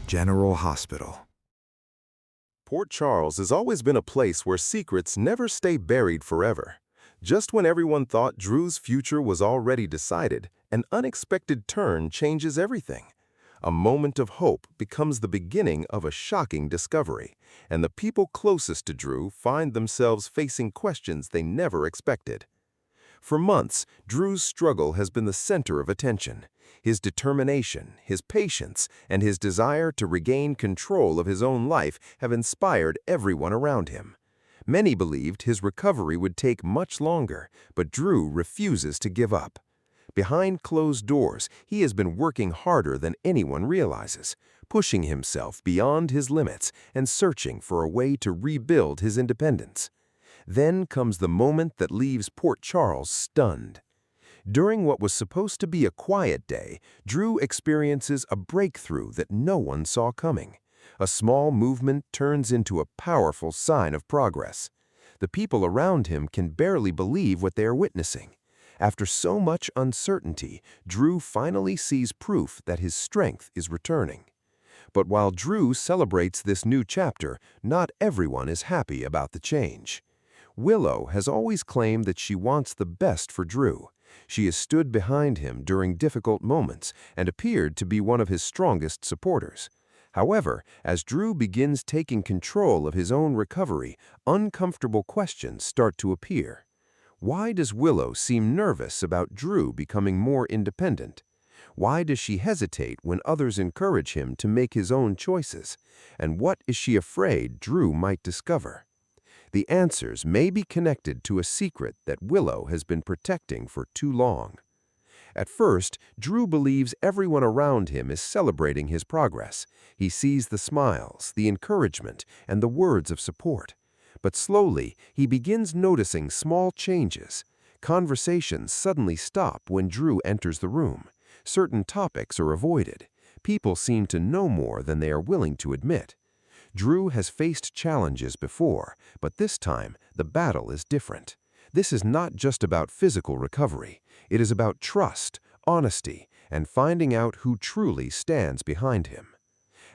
General Hospital. Port Charles has always been a place where secrets never stay buried forever. Just when everyone thought Drew's future was already decided, an unexpected turn changes everything. A moment of hope becomes the beginning of a shocking discovery, and the people closest to Drew find themselves facing questions they never expected. For months, Drew's struggle has been the center of attention. His determination, his patience, and his desire to regain control of his own life have inspired everyone around him. Many believed his recovery would take much longer, but Drew refuses to give up. Behind closed doors, he has been working harder than anyone realizes, pushing himself beyond his limits and searching for a way to rebuild his independence. Then comes the moment that leaves Port Charles stunned. During what was supposed to be a quiet day, Drew experiences a breakthrough that no one saw coming. A small movement turns into a powerful sign of progress. The people around him can barely believe what they are witnessing. After so much uncertainty, Drew finally sees proof that his strength is returning. But while Drew celebrates this new chapter, not everyone is happy about the change. Willow has always claimed that she wants the best for Drew. She has stood behind him during difficult moments and appeared to be one of his strongest supporters. However, as Drew begins taking control of his own recovery, uncomfortable questions start to appear. Why does Willow seem nervous about Drew becoming more independent? Why does she hesitate when others encourage him to make his own choices? And what is she afraid Drew might discover? The answers may be connected to a secret that Willow has been protecting for too long. At first, Drew believes everyone around him is celebrating his progress. He sees the smiles, the encouragement, and the words of support. But slowly, he begins noticing small changes. Conversations suddenly stop when Drew enters the room. Certain topics are avoided. People seem to know more than they are willing to admit. Drew has faced challenges before, but this time the battle is different. This is not just about physical recovery. It is about trust, honesty, and finding out who truly stands behind him.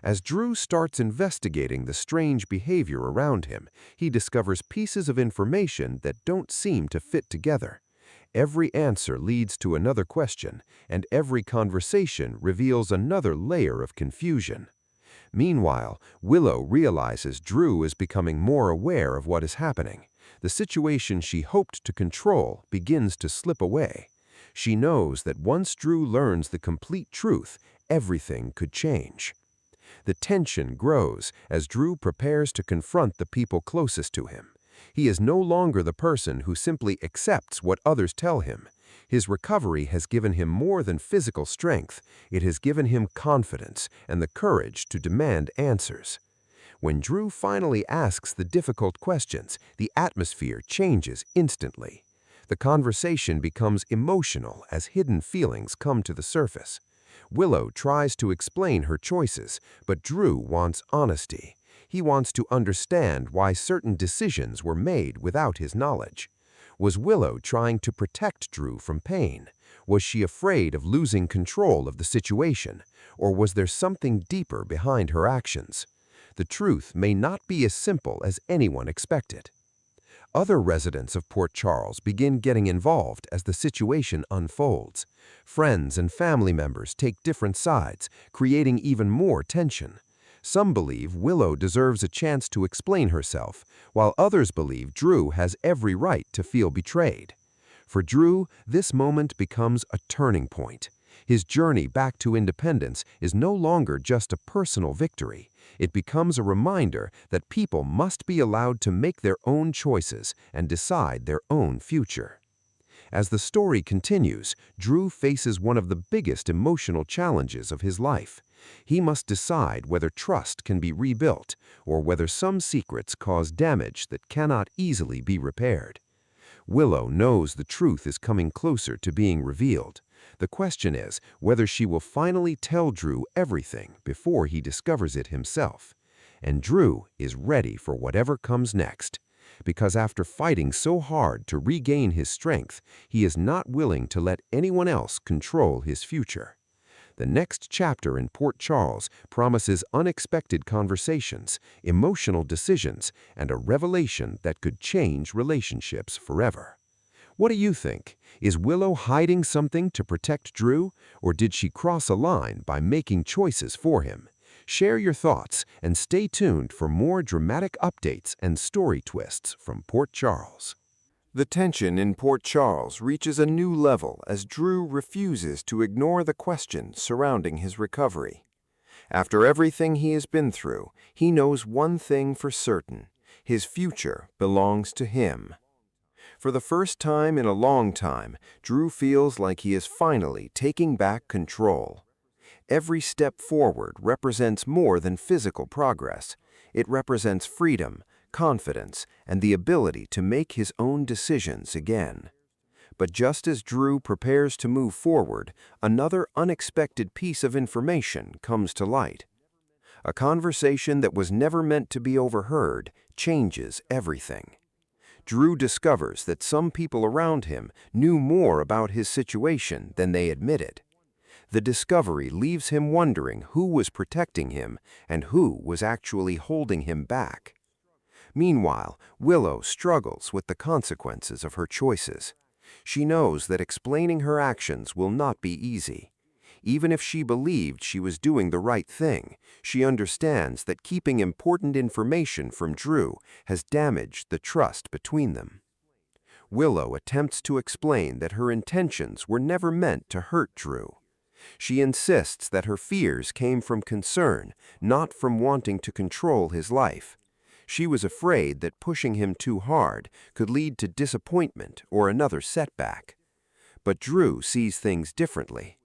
As Drew starts investigating the strange behavior around him, he discovers pieces of information that don't seem to fit together. Every answer leads to another question, and every conversation reveals another layer of confusion. Meanwhile, Willow realizes Drew is becoming more aware of what is happening. The situation she hoped to control begins to slip away. She knows that once Drew learns the complete truth, everything could change. The tension grows as Drew prepares to confront the people closest to him. He is no longer the person who simply accepts what others tell him. His recovery has given him more than physical strength. It has given him confidence and the courage to demand answers. When Drew finally asks the difficult questions, the atmosphere changes instantly. The conversation becomes emotional as hidden feelings come to the surface. Willow tries to explain her choices, but Drew wants honesty. He wants to understand why certain decisions were made without his knowledge. Was Willow trying to protect Drew from pain? Was she afraid of losing control of the situation? Or was there something deeper behind her actions? The truth may not be as simple as anyone expected. Other residents of Port Charles begin getting involved as the situation unfolds. Friends and family members take different sides, creating even more tension. Some believe Willow deserves a chance to explain herself, while others believe Drew has every right to feel betrayed. For Drew, this moment becomes a turning point. His journey back to independence is no longer just a personal victory. It becomes a reminder that people must be allowed to make their own choices and decide their own future. As the story continues, Drew faces one of the biggest emotional challenges of his life. He must decide whether trust can be rebuilt or whether some secrets cause damage that cannot easily be repaired. Willow knows the truth is coming closer to being revealed. The question is whether she will finally tell Drew everything before he discovers it himself. And Drew is ready for whatever comes next. Because after fighting so hard to regain his strength, he is not willing to let anyone else control his future. The next chapter in Port Charles promises unexpected conversations, emotional decisions, and a revelation that could change relationships forever. What do you think? Is Willow hiding something to protect Drew, or did she cross a line by making choices for him? Share your thoughts and stay tuned for more dramatic updates and story twists from Port Charles. The tension in Port Charles reaches a new level as Drew refuses to ignore the questions surrounding his recovery. After everything he has been through, he knows one thing for certain: his future belongs to him. For the first time in a long time, Drew feels like he is finally taking back control. Every step forward represents more than physical progress. It represents freedom, confidence, and the ability to make his own decisions again. But just as Drew prepares to move forward, another unexpected piece of information comes to light. A conversation that was never meant to be overheard changes everything. Drew discovers that some people around him knew more about his situation than they admitted. The discovery leaves him wondering who was protecting him and who was actually holding him back. Meanwhile, Willow struggles with the consequences of her choices. She knows that explaining her actions will not be easy. Even if she believed she was doing the right thing, she understands that keeping important information from Drew has damaged the trust between them. Willow attempts to explain that her intentions were never meant to hurt Drew. She insists that her fears came from concern, not from wanting to control his life. She was afraid that pushing him too hard could lead to disappointment or another setback. But Drew sees things differently.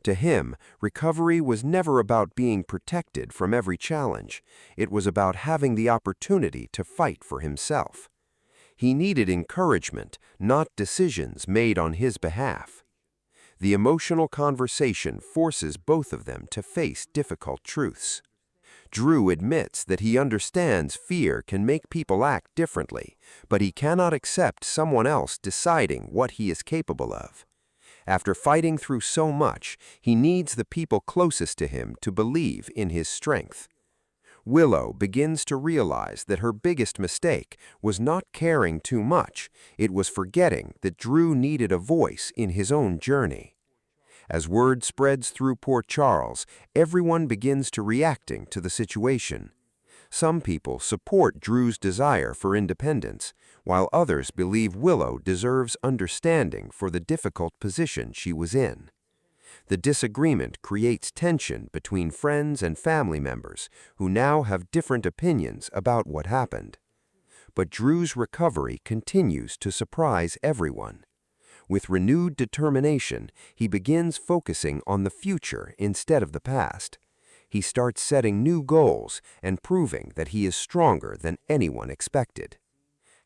To him, recovery was never about being protected from every challenge. It was about having the opportunity to fight for himself. He needed encouragement, not decisions made on his behalf. The emotional conversation forces both of them to face difficult truths. Drew admits that he understands fear can make people act differently, but he cannot accept someone else deciding what he is capable of. After fighting through so much, he needs the people closest to him to believe in his strength. Willow begins to realize that her biggest mistake was not caring too much, it was forgetting that Drew needed a voice in his own journey. As word spreads through Port Charles, everyone begins to reacting to the situation. Some people support Drew's desire for independence, while others believe Willow deserves understanding for the difficult position she was in. The disagreement creates tension between friends and family members who now have different opinions about what happened. But Drew's recovery continues to surprise everyone. With renewed determination, he begins focusing on the future instead of the past. He starts setting new goals and proving that he is stronger than anyone expected.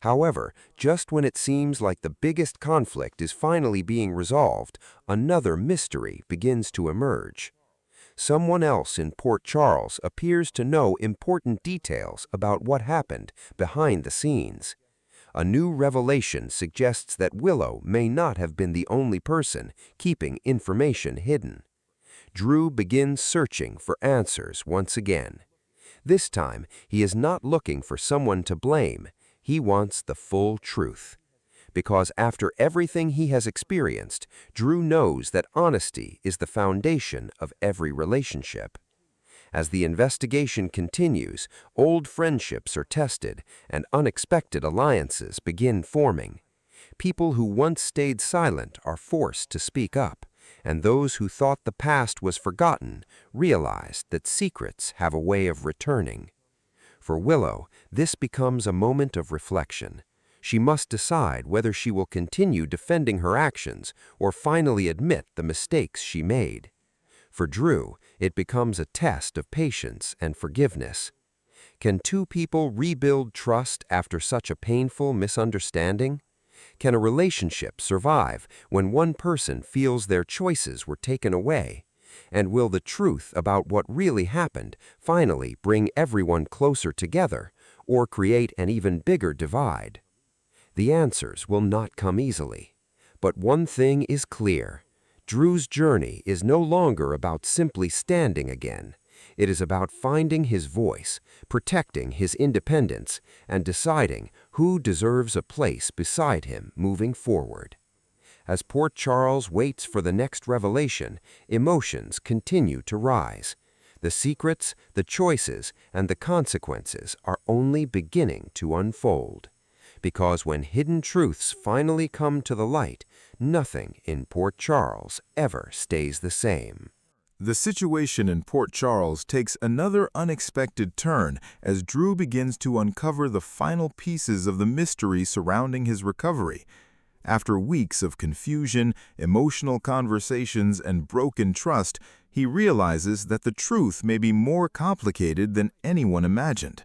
However, just when it seems like the biggest conflict is finally being resolved, another mystery begins to emerge. Someone else in Port Charles appears to know important details about what happened behind the scenes. A new revelation suggests that Willow may not have been the only person keeping information hidden. Drew begins searching for answers once again. This time, he is not looking for someone to blame. He wants the full truth. Because after everything he has experienced, Drew knows that honesty is the foundation of every relationship. As the investigation continues, old friendships are tested and unexpected alliances begin forming. People who once stayed silent are forced to speak up, and those who thought the past was forgotten realize that secrets have a way of returning. For Willow, this becomes a moment of reflection. She must decide whether she will continue defending her actions or finally admit the mistakes she made. For Drew, it becomes a test of patience and forgiveness. Can two people rebuild trust after such a painful misunderstanding? Can a relationship survive when one person feels their choices were taken away? And will the truth about what really happened finally bring everyone closer together or create an even bigger divide? The answers will not come easily. But one thing is clear: Drew's journey is no longer about simply standing again. It is about finding his voice, protecting his independence, and deciding who deserves a place beside him moving forward. As Port Charles waits for the next revelation, emotions continue to rise. The secrets, the choices, and the consequences are only beginning to unfold. Because when hidden truths finally come to the light, nothing in Port Charles ever stays the same. The situation in Port Charles takes another unexpected turn as Drew begins to uncover the final pieces of the mystery surrounding his recovery. After weeks of confusion, emotional conversations, and broken trust, he realizes that the truth may be more complicated than anyone imagined.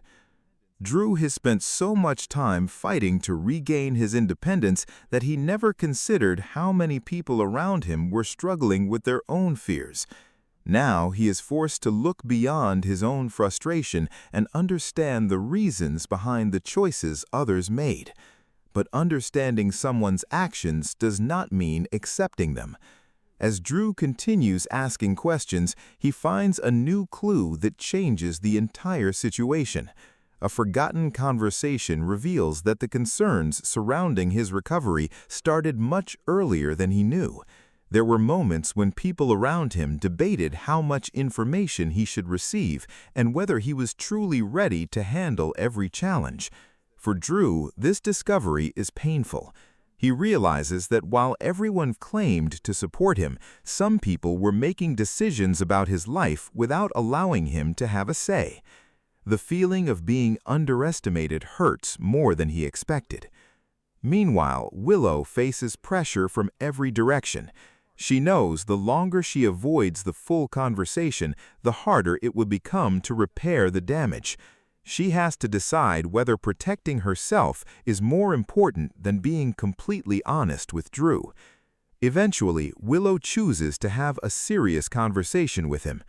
Drew has spent so much time fighting to regain his independence that he never considered how many people around him were struggling with their own fears. Now he is forced to look beyond his own frustration and understand the reasons behind the choices others made. But understanding someone's actions does not mean accepting them. As Drew continues asking questions, he finds a new clue that changes the entire situation. A forgotten conversation reveals that the concerns surrounding his recovery started much earlier than he knew. There were moments when people around him debated how much information he should receive and whether he was truly ready to handle every challenge. For Drew, this discovery is painful. He realizes that while everyone claimed to support him, some people were making decisions about his life without allowing him to have a say. The feeling of being underestimated hurts more than he expected. Meanwhile, Willow faces pressure from every direction. She knows the longer she avoids the full conversation, the harder it will become to repair the damage. She has to decide whether protecting herself is more important than being completely honest with Drew. Eventually, Willow chooses to have a serious conversation with him.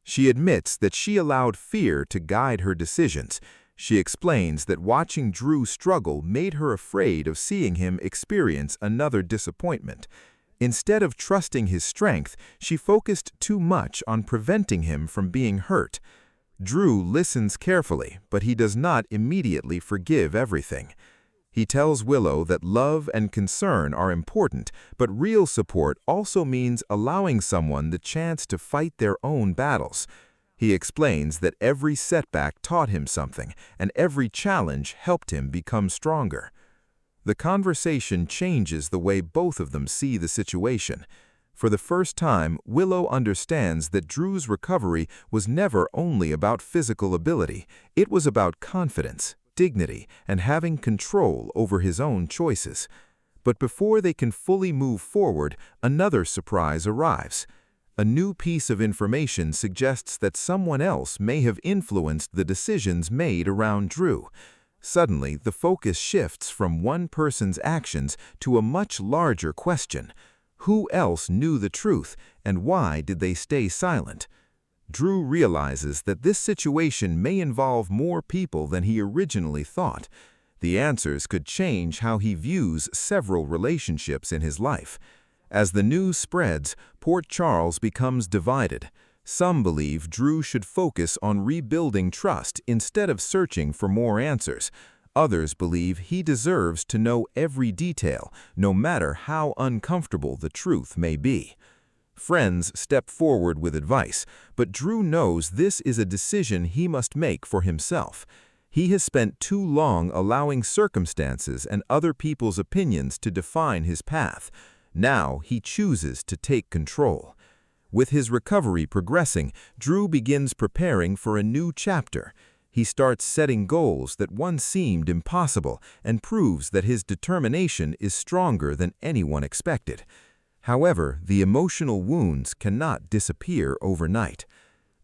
She admits that she allowed fear to guide her decisions. She explains that watching Drew struggle made her afraid of seeing him experience another disappointment. Instead of trusting his strength, she focused too much on preventing him from being hurt. Drew listens carefully, but he does not immediately forgive everything. He tells Willow that love and concern are important, but real support also means allowing someone the chance to fight their own battles. He explains that every setback taught him something, and every challenge helped him become stronger. The conversation changes the way both of them see the situation. For the first time, Willow understands that Drew's recovery was never only about physical ability. It was about confidence, dignity, and having control over his own choices. But before they can fully move forward, another surprise arrives. A new piece of information suggests that someone else may have influenced the decisions made around Drew. Suddenly, the focus shifts from one person's actions to a much larger question. Who else knew the truth, and why did they stay silent? Drew realizes that this situation may involve more people than he originally thought. The answers could change how he views several relationships in his life. As the news spreads, Port Charles becomes divided. Some believe Drew should focus on rebuilding trust instead of searching for more answers. Others believe he deserves to know every detail, no matter how uncomfortable the truth may be. Friends step forward with advice, but Drew knows this is a decision he must make for himself. He has spent too long allowing circumstances and other people's opinions to define his path. Now he chooses to take control. With his recovery progressing, Drew begins preparing for a new chapter. He starts setting goals that once seemed impossible and proves that his determination is stronger than anyone expected. However, the emotional wounds cannot disappear overnight.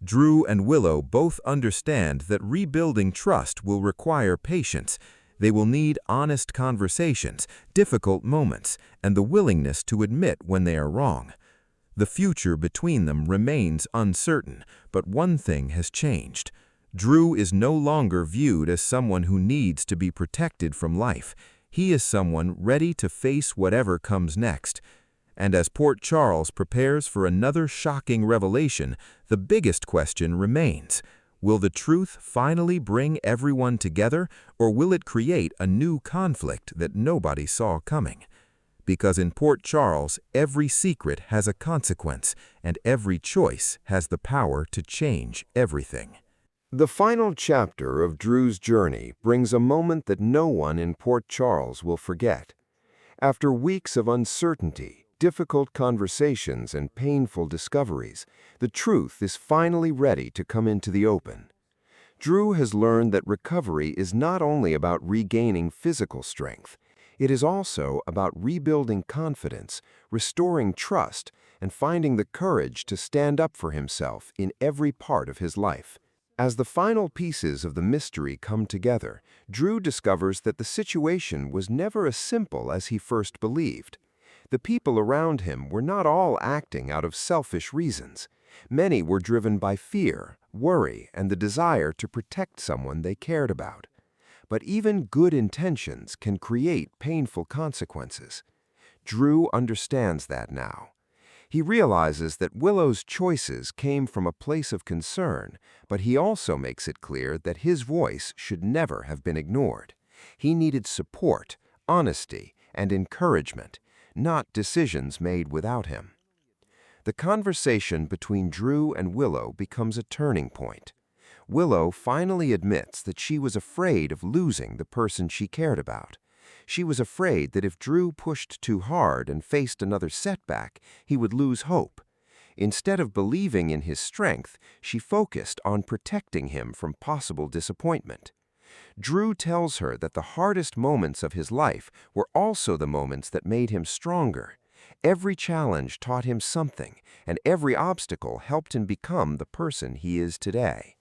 Drew and Willow both understand that rebuilding trust will require patience. They will need honest conversations, difficult moments, and the willingness to admit when they are wrong. The future between them remains uncertain, but one thing has changed. Drew is no longer viewed as someone who needs to be protected from life. He is someone ready to face whatever comes next. And as Port Charles prepares for another shocking revelation, the biggest question remains. Will the truth finally bring everyone together, or will it create a new conflict that nobody saw coming? Because in Port Charles, every secret has a consequence, and every choice has the power to change everything. The final chapter of Drew's journey brings a moment that no one in Port Charles will forget. After weeks of uncertainty, difficult conversations, and painful discoveries, the truth is finally ready to come into the open. Drew has learned that recovery is not only about regaining physical strength, it is also about rebuilding confidence, restoring trust, and finding the courage to stand up for himself in every part of his life. As the final pieces of the mystery come together, Drew discovers that the situation was never as simple as he first believed. The people around him were not all acting out of selfish reasons. Many were driven by fear, worry, and the desire to protect someone they cared about. But even good intentions can create painful consequences. Drew understands that now. He realizes that Willow's choices came from a place of concern, but he also makes it clear that his voice should never have been ignored. He needed support, honesty, and encouragement, not decisions made without him. The conversation between Drew and Willow becomes a turning point. Willow finally admits that she was afraid of losing the person she cared about. She was afraid that if Drew pushed too hard and faced another setback, he would lose hope. Instead of believing in his strength, she focused on protecting him from possible disappointment. Drew tells her that the hardest moments of his life were also the moments that made him stronger. Every challenge taught him something, and every obstacle helped him become the person he is today.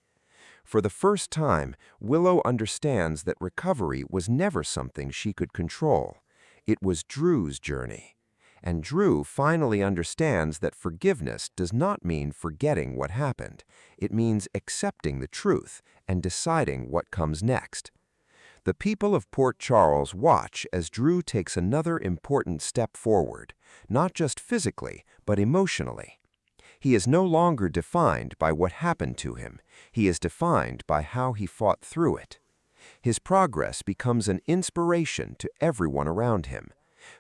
For the first time, Willow understands that recovery was never something she could control. It was Drew's journey. And Drew finally understands that forgiveness does not mean forgetting what happened. It means accepting the truth and deciding what comes next. The people of Port Charles watch as Drew takes another important step forward, not just physically, but emotionally. He is no longer defined by what happened to him. He is defined by how he fought through it. His progress becomes an inspiration to everyone around him.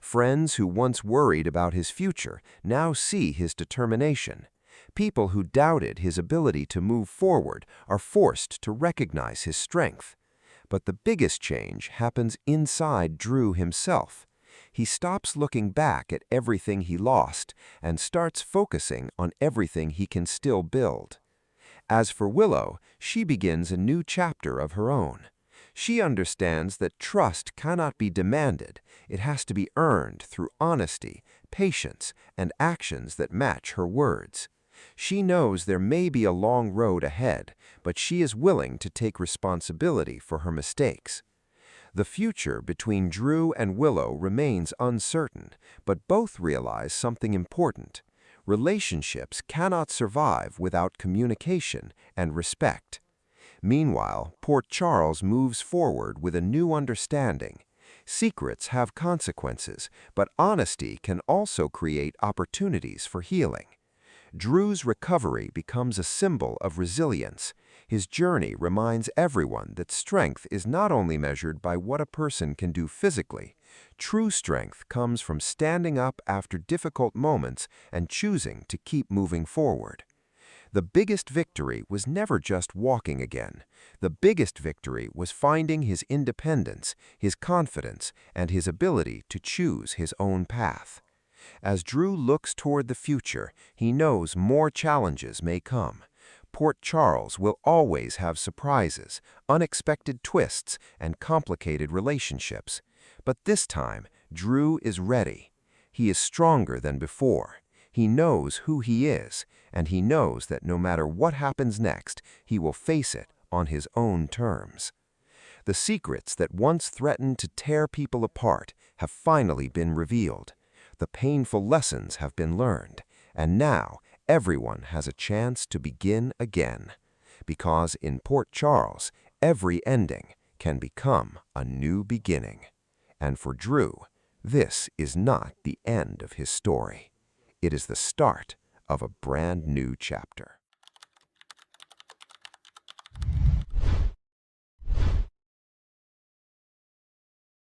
Friends who once worried about his future now see his determination. People who doubted his ability to move forward are forced to recognize his strength. But the biggest change happens inside Drew himself. He stops looking back at everything he lost and starts focusing on everything he can still build. As for Willow, she begins a new chapter of her own. She understands that trust cannot be demanded. It has to be earned through honesty, patience, and actions that match her words. She knows there may be a long road ahead, but she is willing to take responsibility for her mistakes. The future between Drew and Willow remains uncertain, but both realize something important. Relationships cannot survive without communication and respect. Meanwhile, Port Charles moves forward with a new understanding. Secrets have consequences, but honesty can also create opportunities for healing. Drew's recovery becomes a symbol of resilience. His journey reminds everyone that strength is not only measured by what a person can do physically. True strength comes from standing up after difficult moments and choosing to keep moving forward. The biggest victory was never just walking again. The biggest victory was finding his independence, his confidence, and his ability to choose his own path. As Drew looks toward the future, he knows more challenges may come. Port Charles will always have surprises, unexpected twists, and complicated relationships. But this time, Drew is ready. He is stronger than before. He knows who he is, and he knows that no matter what happens next, he will face it on his own terms. The secrets that once threatened to tear people apart have finally been revealed. The painful lessons have been learned, and now everyone has a chance to begin again. Because in Port Charles, every ending can become a new beginning. And for Drew, This is not the end of his story. It is the start of a brand new chapter.